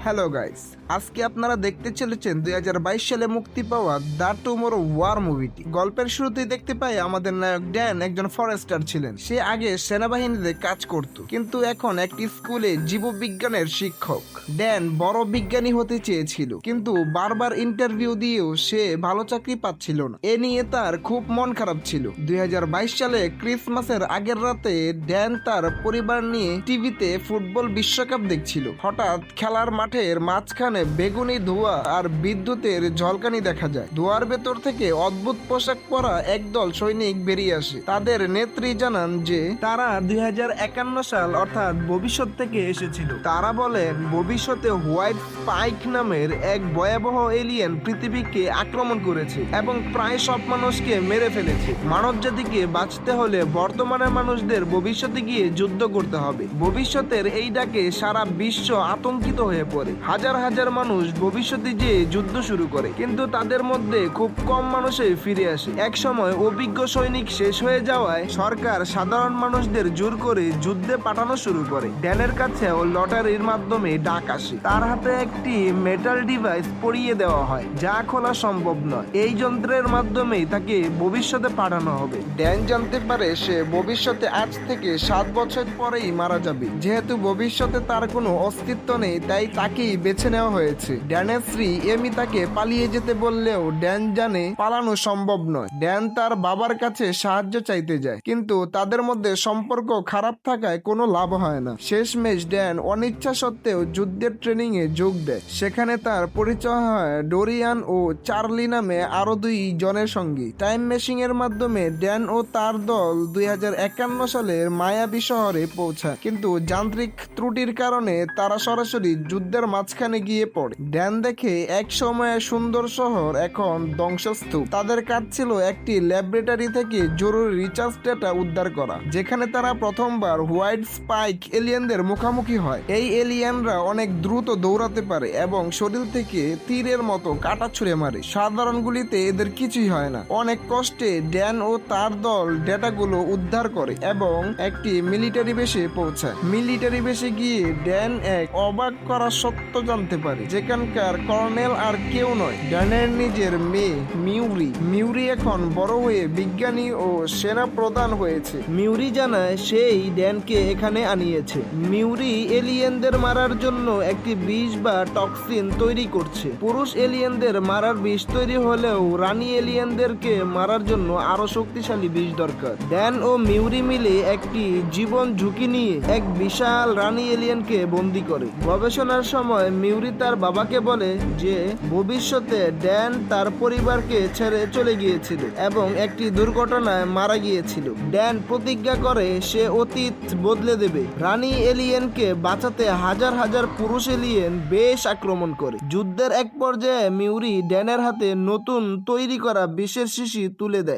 Hello guys, আজকে আপনারা দেখতে চলেছেন 2022 সালে মুক্তি পাওয়া দ্য টুমরো ওয়ার মুভিটি। গল্পের শুরুতেই দেখতে পাই আমাদের নায়ক ড্যান একজন ফরেস্টার ছিলেন। সে আগে সেনাবাহিনীতে কাজ করত, কিন্তু এখন একটি স্কুলে জীববিজ্ঞানের শিক্ষক। ড্যান বড় বিজ্ঞানী হতে চেয়েছিল, কিন্তু বারবার ইন্টারভিউ দিয়েও সে ভালো চাকরি পাচ্ছিল না। এ নিয়ে তার খুব মন খারাপ ছিল। 2022 সালে ক্রিসমাসের আগের রাতে ড্যান তার পরিবার নিয়ে টিভিতে ফুটবল বিশ্বকাপ দেখছিল। হঠাৎ খেলার মাঠের মাঝখানে বেগুনি ধোঁয়া আর বিদ্যুতের ঝলকানি দেখা যায়। ধোঁয়ার ভেতর থেকে অদ্ভুত পোশাক পরা একদল সৈনিক বেরিয়ে আসে। তাদের নেত্রী জানান যে তারা 2051 সাল অর্থাৎ ভবিষ্যৎ থেকে এসেছিল। তারা বলেন ভবিষ্যতে হোয়াইট স্পাইক নামের এক ভয়াবহ এলিয়েন পৃথিবীকে আক্রমণ করেছে এবং প্রায় সব মানুষকে মেরে ফেলেছে। মানবজাতিকে বাঁচতে হলে বর্তমানের মানুষদের ভবিষ্যতে গিয়ে যুদ্ধ করতে হবে। ভবিষ্যতের এই ডাকে সারা বিশ্ব আতঙ্কিত হয়ে পড়ে। হাজার হাজার মানুষ ভবিষ্যতে যেয়ে যুদ্ধ শুরু করে, কিন্তু তাদের মধ্যে খুব কম মানুষই ফিরে আসে। এক সময় অভিজ্ঞ সৈনিক শেষ হয়ে যাওয়ায় সরকার সাধারণ মানুষদের জোর করে যুদ্ধে পাঠানো শুরু করে। ড্যানের কাছে ও লটারির মাধ্যমে ডাক আসে। তার হাতে একটি মেটাল ডিভাইস পরিয়ে দেওয়া হয়, যা খোলা সম্ভব নয়। এই যন্ত্রের মাধ্যমেই তাকে ভবিষ্যতে পাঠানো হবে। ড্যান জানতে পারে সে ভবিষ্যতে আজ থেকে 7 বছর পরেই মারা যাবে। যেহেতু ভবিষ্যতে তার কোনো অস্তিত্ব নেই, তাই তাকেই বেছে নেওয়া হয়েছে। ড্যানের স্ত্রী এমি তাকে পালিয়ে যেতে বললেও ড্যান জানে পালানো সম্ভব নয়। ড্যান তার বাবার কাছে সাহায্য চাইতে যায়, কিন্তু তাদের মধ্যে সম্পর্ক খারাপ থাকায় কোনো লাভ হয় না। শেষমেশ ড্যান অনিচ্ছা সত্ত্বেও যুদ্ধের ট্রেনিং এ যোগ দেয়। সেখানে তার পরিচয় হয় ডোরিয়ান ও চার্লি নামে আরো 2 জনের সঙ্গে। টাইম মেশিং এর মাধ্যমে ড্যান ও তার দল 2051 সালের মায়াবী শহরে পৌঁছায়, কিন্তু যান্ত্রিক ত্রুটির কারণে তারা সরাসরি যুদ্ধের মাঝখানে গিয়ে পড়ে। ড্যান দেখে এক সময়ে সুন্দর শহর এখন ধ্বংসস্তূপ। তাদের কাজ ছিল একটি ল্যাবরেটরি থেকে জরুরি রিচার্জ ডেটা উদ্ধার করা, যেখানে তারা প্রথমবার হোয়াইট স্পাইক এলিয়েনদের মুখোমুখি হয়। এই এলিয়েনরা অনেক দ্রুত দৌড়াতে পারে এবং শরীর থেকে তীরের মতো কাঁটা ছুঁড়ে মারে। সাধারণ গুলিতে এদের কিছুই হয় না। অনেক কষ্টে ড্যান ও তার দল ডেটাগুলো উদ্ধার করে এবং একটি মিলিটারি বেসে পৌঁছায়। মিলিটারি বেসে গিয়ে ড্যান এক অবাক করা সত্য জানতে পারে, যেখানকার কর্নেল আর কেউ নয়, ড্যানের নিজের মেয়ে মিউরি। মিউরি এখন বড় হয়ে বিজ্ঞানী ও সেনা প্রধান হয়েছে। মিউরি জানায় সেই ড্যানকে এখানে আনিয়েছে। মিউরি এলিয়েনদের মারার জন্য একটি বিষ বা টক্সিন তৈরি করছে। পুরুষ এলিয়েনদের মারার বিষ তৈরি হলেও রানী এলিয়েনদেরকে মারার জন্য আরো শক্তিশালী বিষ দরকার। ড্যান ও মিউরি মিলে একটি জীবন ঝুঁকি নিয়ে এক বিশাল রানী এলিয়েনকে বন্দী করে। গবেষণার সময় মিউরি তার বাবাকে বলে যে ভবিষ্যতে ড্যান তার পরিবারকে ছেড়ে চলে গিয়েছিল এবং একটি দুর্ঘটনায় মারা গিয়েছিল। ড্যান প্রতিজ্ঞা করে সে অতীত বদলে দেবে। রানী এলিয়েনকে বাঁচাতে হাজার হাজার পুরুষ এলিয়েন বেশ আক্রমণ করে। যুদ্ধের এক পর্যায়ে মিউরি ড্যানের হাতে নতুন তৈরি করা বিষের শিশি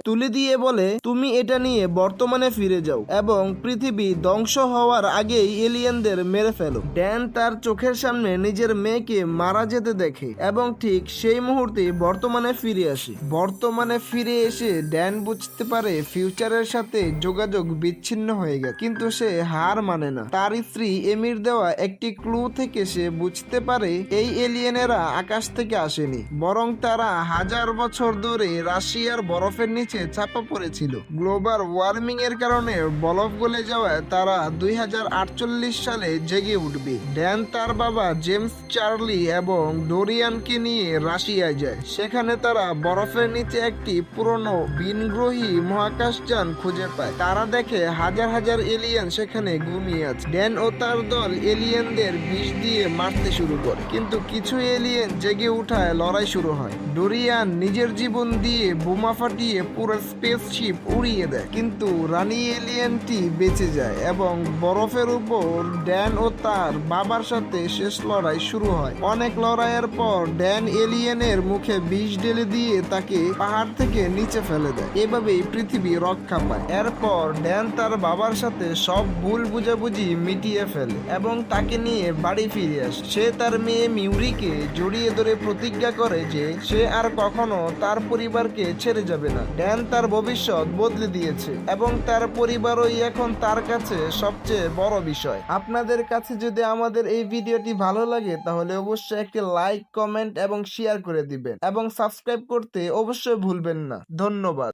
তুলে দিয়ে বলে, তুমি এটা নিয়ে বর্তমানে ফিরে যাও এবং পৃথিবী ধ্বংস হওয়ার আগেই এলিয়েনদের মেরে ফেলো। ড্যান তার চোখের সামনে নিজের মেয়েকে মারা যেতে দেখে এবং ঠিক সেই মুহূর্তে বর্তমানে ফিরে আসে। বর্তমানে ফিরে এসে ড্যান বুঝতে পারে ফিউচারের সাথে যোগাযোগ বিচ্ছিন্ন হয়ে গেছে, কিন্তু সে হার মানে না। তার স্ত্রী এমির দেওয়া একটি ক্লু থেকে সে বুঝতে পারে এই এলিয়েনেরা আকাশ থেকে আসেনি, বরং তারা হাজার বছর ধরে রাশিয়ার বরফের নিচে চাপা পড়েছিল। গ্লোবাল ওয়ার্মিং এর কারণে বরফ গলে যাওয়ায় তারা 2048 সালে জেগে উঠবে। ড্যান তার বাবা জেমস, চার্লি এবং ডোরিয়ানকে নিয়ে রাশিয়ায় যায়। সেখানে তারা বরফের নিচে একটি পুরনো ভিনগ্রহী মহাকাশযান খুঁজে পায়। তারা দেখে হাজার হাজার এলিয়েন সেখানে ঘুমিয়ে আছে। ড্যান ও তার দল এলিয়েনদের বিষ দিয়ে মারতে শুরু করে, কিন্তু কিছু এলিয়েন জেগে উঠায় লড়াই শুরু হয়। ডোরিয়ান নিজের জীবন দিয়ে বোমা ফাটিয়ে পুরো স্পেসশিপ উড়িয়ে দেয়, কিন্তু রানী এলিয়েনটি বেঁচে যায় এবং বরফের উপর ড্যান ও তার বাবার সাথে শেষ লড়াই শুরু হয়। অনেক লড়াইয়ের পর ড্যান এলিয়েনের মুখে বিষ ঢেলে দিয়ে তাকে পাহাড় থেকে নিচে ফেলে দেয়। এভাবেই পৃথিবী রক্ষা পায়। এরপর ড্যান তার বাবার সাথে সব ভুল বুঝাবুঝি মিটিয়ে ফেলে এবং তাকে নিয়ে বাড়ি ফিরে আসে। সে তার মেয়ে মিউরিকে জড়িয়ে ধরে প্রতিজ্ঞা করে যে সে আর কখনো তার পরিবারকে ছেড়ে যাবে না। ড্যান তার ভবিষ্যৎ বদলে দিয়েছে এবং তার পরিবারই এখন তার কাছে সবচেয়ে বড় বিষয়। আপনাদের কাছে যদি আমাদের এই ভিডিওটি ভালো ভালো লাগে তাহলে অবশ্যই একটি লাইক, কমেন্ট এবং শেয়ার করে দিবেন এবং সাবস্ক্রাইব করতে অবশ্যই ভুলবেন না। ধন্যবাদ।